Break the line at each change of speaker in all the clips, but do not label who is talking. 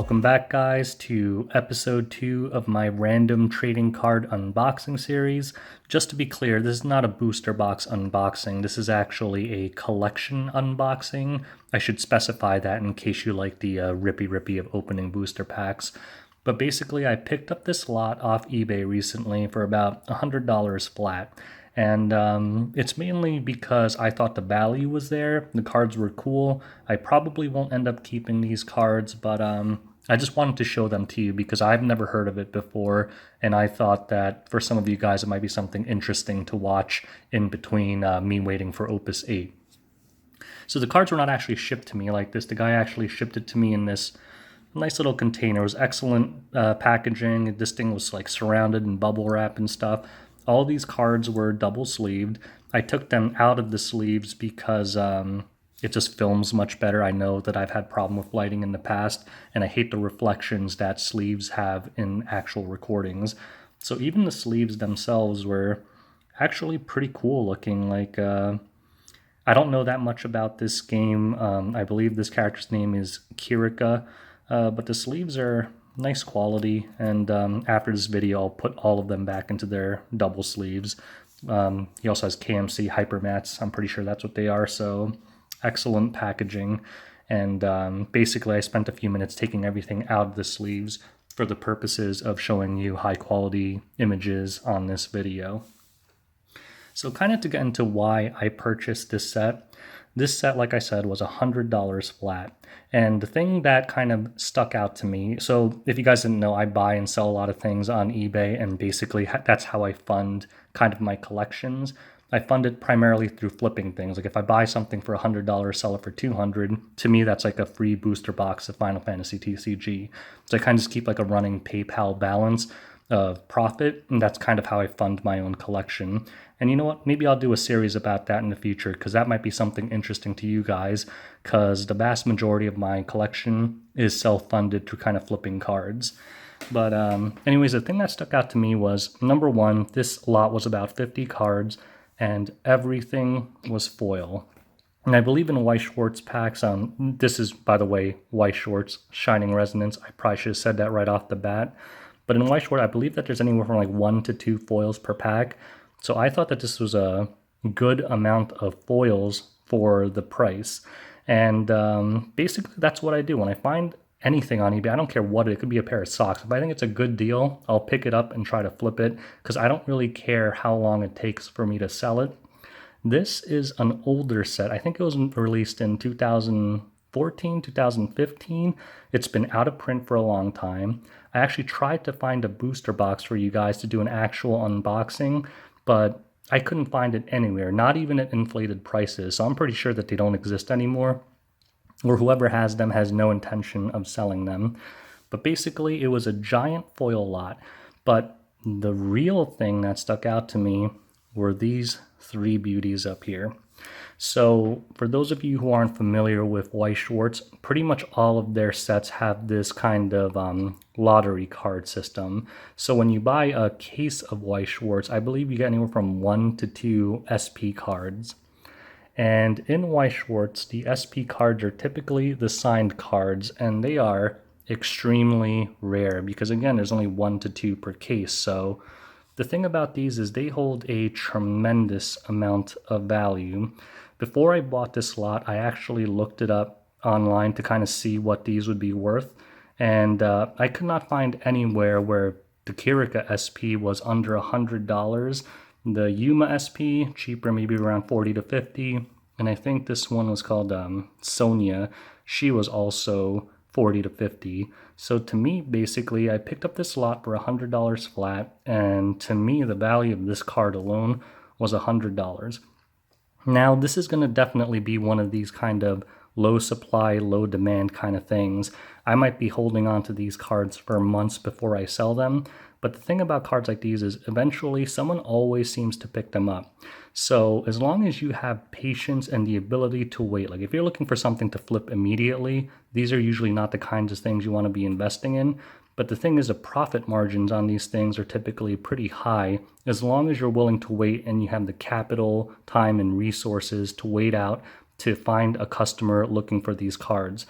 Welcome back, guys, to episode 2 of my random trading card unboxing series. Just to be clear, this is not a booster box unboxing. This is actually a collection unboxing. I should specify that in case you like the rippy of opening booster packs. But basically, I picked up this lot off eBay recently for about $100 flat. And it's mainly because I thought the value was there. The cards were cool. I probably won't end up keeping these cards, but I just wanted to show them to you because I've never heard of it before, and I thought that for some of you guys it might be something interesting to watch in between me waiting for Opus 8. So the cards were not actually shipped to me like this. The guy actually shipped it to me in this nice little container. It was excellent packaging. This thing was like surrounded in bubble wrap and stuff. All these cards were double sleeved. I took them out of the sleeves because it just films much better. I know that I've had problem with lighting in the past, and I hate the reflections that sleeves have in actual recordings. So even the sleeves themselves were actually pretty cool looking. Like, I don't know that much about this game. I believe this character's name is Kirika, but the sleeves are nice quality, and after this video I'll put all of them back into their double sleeves. He also has KMC hyper mats. I'm pretty sure that's what they are. So excellent packaging, and basically I spent a few minutes taking everything out of the sleeves for the purposes of showing you high quality images on this video. So kind of to get into why I purchased this set, like I said, was $100 flat. And the thing that kind of stuck out to me, so if you guys didn't know, I buy and sell a lot of things on eBay, and basically that's how I fund kind of my collections. I fund it primarily through flipping things. Like if I buy something for $100, sell it for $200, to me that's like a free booster box of Final Fantasy TCG. So I kind of just keep like a running PayPal balance of profit, and that's kind of how I fund my own collection. And you know what, maybe I'll do a series about that in the future, because that might be something interesting to you guys, because the vast majority of my collection is self-funded through kind of flipping cards. But anyways, the thing that stuck out to me was, number one, this lot was about 50 cards, and everything was foil. And I believe in Weiss Schwarz packs, this is, by the way, Weiss Schwarz Shining Resonance. I probably should have said that right off the bat. But in Weiss Schwarz, I believe that there's anywhere from like 1 to 2 foils per pack. So I thought that this was a good amount of foils for the price. And basically that's what I do. When I find anything on eBay, I don't care what it could be, a pair of socks. If I think it's a good deal, I'll pick it up and try to flip it, because I don't really care how long it takes for me to sell it. This is an older set. I think it was released in 2014, 2015. It's been out of print for a long time. I actually tried to find a booster box for you guys to do an actual unboxing, but I couldn't find it anywhere, not even at inflated prices. So I'm pretty sure that they don't exist anymore, or whoever has them has no intention of selling them. But basically, it was a giant foil lot. But the real thing that stuck out to me were these 3 beauties up here. So for those of you who aren't familiar with Weiss Schwarz, pretty much all of their sets have this kind of lottery card system. So when you buy a case of Weiss Schwarz, I believe you get anywhere from 1 to 2 SP cards. And in Weiss Schwarz, the SP cards are typically the signed cards, and they are extremely rare because, again, there's only 1 to 2 per case. So the thing about these is they hold a tremendous amount of value. Before I bought this lot, I actually looked it up online to kind of see what these would be worth. And I could not find anywhere where the Kirika SP was under $100. The Yuma SP, cheaper, maybe around 40 to 50. And I think this one was called Sonia. She was also 40 to 50. So to me, basically, I picked up this lot for $100 flat, and to me, the value of this card alone was $100. Now, this is going to definitely be one of these kind of low supply, low demand kind of things. I might be holding on to these cards for months before I sell them, but the thing about cards like these is eventually someone always seems to pick them up. So as long as you have patience and the ability to wait, like if you're looking for something to flip immediately, these are usually not the kinds of things you want to be investing in. But the thing is, the profit margins on these things are typically pretty high as long as you're willing to wait and you have the capital, time, and resources to wait out to find a customer looking for these cards.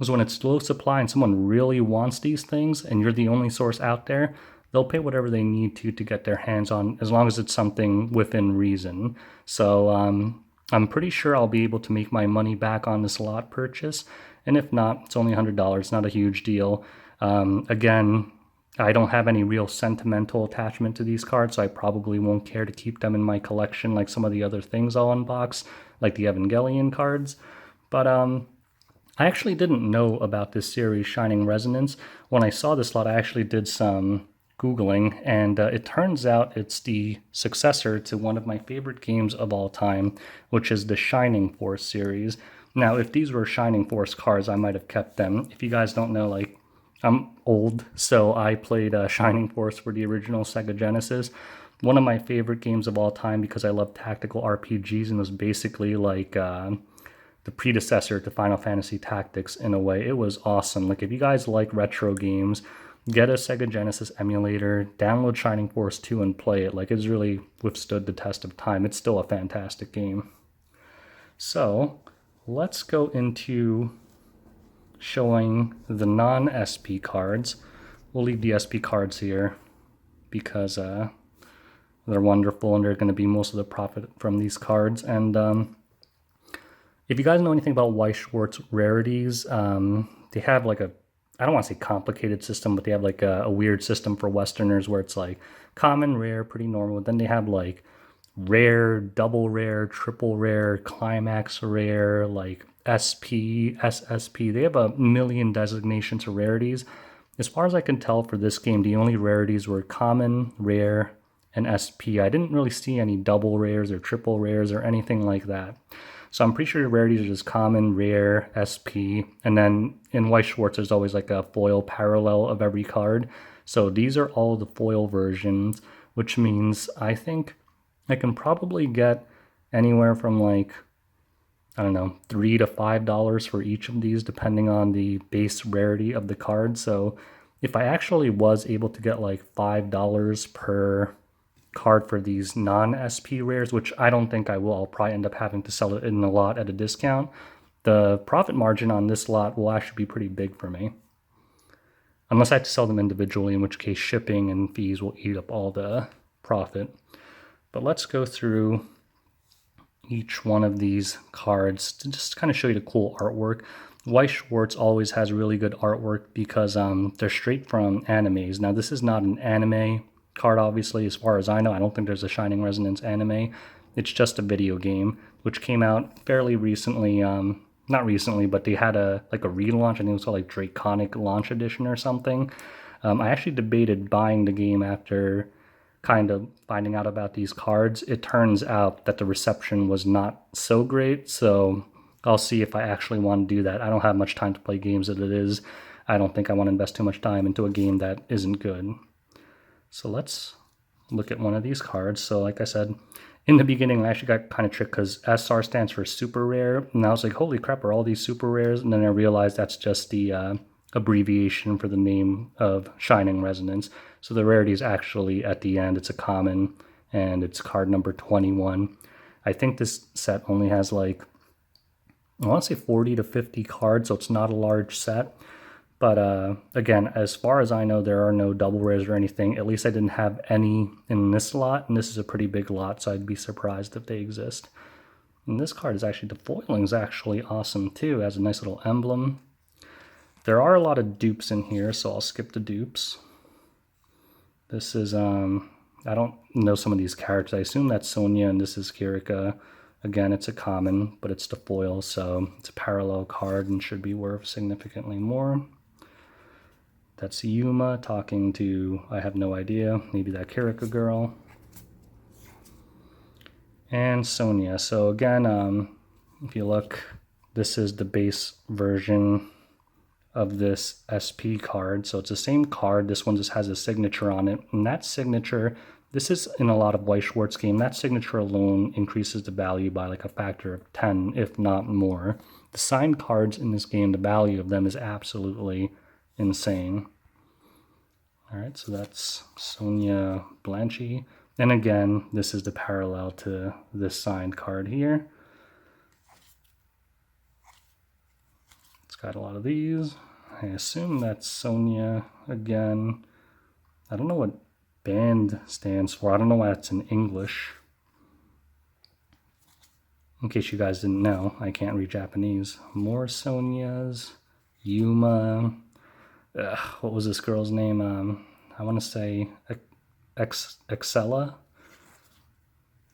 is when it's low supply and someone really wants these things and you're the only source out there, they'll pay whatever they need to get their hands on, as long as it's something within reason. So I'm pretty sure I'll be able to make my money back on this lot purchase. And if not, it's only $100, not a huge deal. Again, I don't have any real sentimental attachment to these cards, so I probably won't care to keep them in my collection like some of the other things I'll unbox, like the Evangelion cards. But I actually didn't know about this series, Shining Resonance. When I saw this lot, I actually did some Googling, and it turns out it's the successor to one of my favorite games of all time, which is the Shining Force series. Now, if these were Shining Force cards, I might have kept them. If you guys don't know, like, I'm old, so I played Shining Force for the original Sega Genesis. One of my favorite games of all time because I love tactical RPGs, and was basically like the predecessor to Final Fantasy Tactics in a way. It was awesome. Like, if you guys like retro games, get a Sega Genesis emulator, download Shining Force 2 and play it. Like, it's really withstood the test of time. It's still a fantastic game. So let's go into showing the non-SP cards. We'll leave the SP cards here because they're wonderful and they're going to be most of the profit from these cards. And if you guys know anything about Weiss Schwarz rarities, they have like a, I don't want to say complicated system, but they have like a weird system for Westerners where it's like common, rare, pretty normal. Then they have like rare, double rare, triple rare, climax rare, like SP, SSP. They have a million designations for rarities. As far as I can tell for this game, the only rarities were common, rare, and SP. I didn't really see any double rares or triple rares or anything like that. So I'm pretty sure the rarities are just common, rare, SP, and then in Weiss Schwarz there's always like a foil parallel of every card. So these are all the foil versions, which means I think I can probably get anywhere from like, I don't know, $3 to $5 for each of these, depending on the base rarity of the card. So if I actually was able to get like $5 per card for these non-SP rares, which I don't think I will, I'll probably end up having to sell it in a lot at a discount, the profit margin on this lot will actually be pretty big for me. Unless I have to sell them individually, in which case shipping and fees will eat up all the profit. But let's go through each one of these cards to just kind of show you the cool artwork. Weiss Schwarz always has really good artwork because they're straight from animes. Now, this is not an anime card, obviously, as far as I know. I don't think there's a Shining Resonance anime. It's just a video game, which came out fairly recently. Not recently, but they had a relaunch. I think it was called like Draconic Launch Edition or something. I actually debated buying the game after kind of finding out about these cards. It turns out that the reception was not so great, so I'll see if I actually want to do that. I don't have much time to play games as it is. I don't think I want to invest too much time into a game that isn't good. So let's look at one of these cards. So like I said, in the beginning, I actually got kind of tricked because SR stands for super rare. And I was like, holy crap, are all these super rares? And then I realized that's just the abbreviation for the name of Shining Resonance. So the rarity is actually at the end. It's a common, and it's card number 21. I think this set only has like, I want to say 40 to 50 cards, so it's not a large set. But again, as far as I know, there are no double rares or anything. At least I didn't have any in this lot, and this is a pretty big lot, so I'd be surprised if they exist. And this card is actually, the foiling is actually awesome too. It has a nice little emblem. There are a lot of dupes in here, so I'll skip the dupes. This is, I don't know some of these characters. I assume that's Sonya, and this is Kirika. Again, it's a common, but it's the foil, so it's a parallel card and should be worth significantly more. That's Yuma talking to, I have no idea, maybe that Kirika girl. And Sonya. So again, if you look, this is the base version of this SP card. So it's the same card. This one just has a signature on it. And that signature, this is in a lot of Weiss Schwarz game, that signature alone increases the value by like a factor of 10, if not more. The signed cards in this game, the value of them is absolutely insane. All right, so that's Sonya Blanche. And again, this is the parallel to this signed card here. Let's got a lot of these. I assume that's Sonya again. I don't know what band stands for. I don't know why it's in English. In case you guys didn't know, I can't read Japanese. More Sonyas. Yuma. What was this girl's name? I want to say Excella.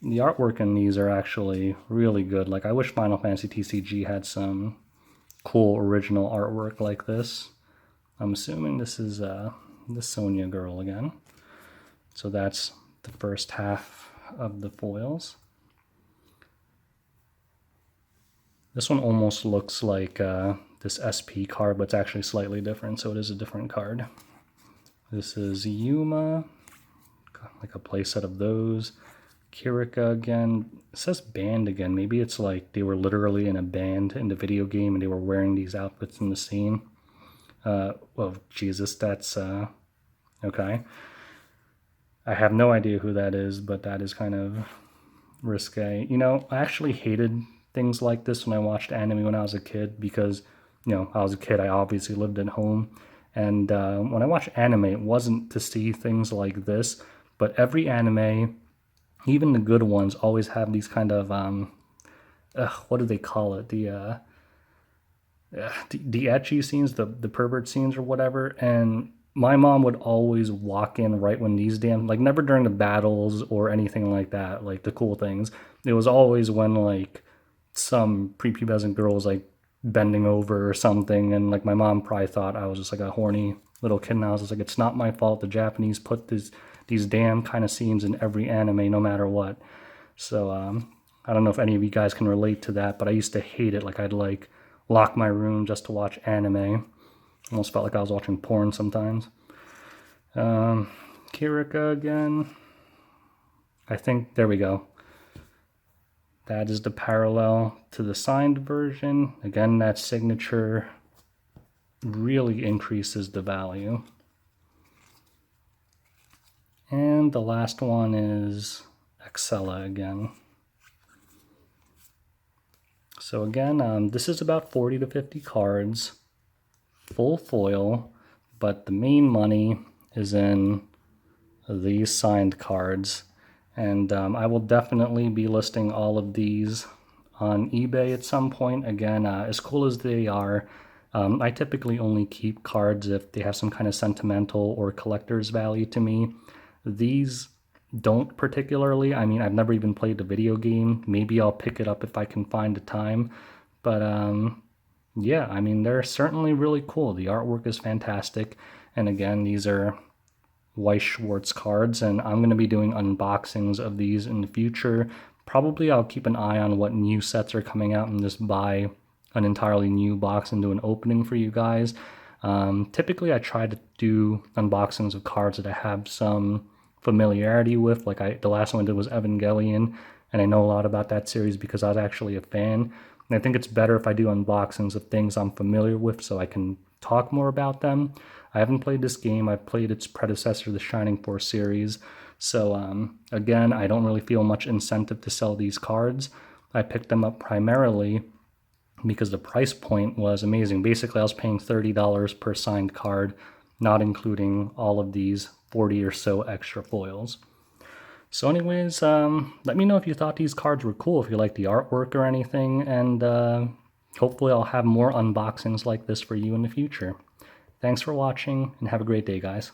The artwork in these are actually really good. Like, I wish Final Fantasy TCG had some cool original artwork like this. I'm assuming this is the Sonya girl again. So that's the first half of the foils. This one almost looks like this SP card, but it's actually slightly different, so it is a different card. This is Yuma, like a playset of those. Kirika again. It says band again. Maybe it's like they were literally in a band in the video game and they were wearing these outfits in the scene. Well, Jesus, that's okay. I have no idea who that is, but that is kind of risque. You know, I actually hated things like this when I watched anime when I was a kid because, you know, I was a kid. I obviously lived at home. And when I watched anime, it wasn't to see things like this, but every anime, even the good ones, always have these kind of, what do they call it? The ecchi scenes, the pervert scenes or whatever. And my mom would always walk in right when these like never during the battles or anything like that, like the cool things. It was always when like some prepubescent girl was like bending over or something, and like my mom probably thought I was just like a horny little kid, and I was just like, it's not my fault. The Japanese put these damn kind of scenes in every anime, no matter what. So I don't know if any of you guys can relate to that, but I used to hate it. Like, I'd like lock my room just to watch anime. Almost felt like I was watching porn sometimes. Kirika again. I think, there we go. That is the parallel to the signed version. Again, that signature really increases the value. And the last one is Excella again. So again, this is about 40 to 50 cards, full foil, but the main money is in these signed cards. And I will definitely be listing all of these on eBay at some point. Again, as cool as they are, I typically only keep cards if they have some kind of sentimental or collector's value to me. These don't particularly. I mean, I've never even played the video game. Maybe I'll pick it up if I can find the time. But yeah, I mean, they're certainly really cool. The artwork is fantastic. And again, these are Weiss Schwarz cards, and I'm going to be doing unboxings of these in the future. Probably I'll keep an eye on what new sets are coming out and just buy an entirely new box and do an opening for you guys. Typically I try to do unboxings of cards that I have some familiarity with. Like the last one I did was Evangelion, and I know a lot about that series because I was actually a fan. And I think it's better if I do unboxings of things I'm familiar with so I can talk more about them. I haven't played this game. I've played its predecessor, the Shining Force series. So again, I don't really feel much incentive to sell these cards. I picked them up primarily because the price point was amazing. Basically, I was paying $30 per signed card, not including all of these 40 or so extra foils. So anyways, let me know if you thought these cards were cool, if you like the artwork or anything, and hopefully I'll have more unboxings like this for you in the future. Thanks for watching, and have a great day, guys.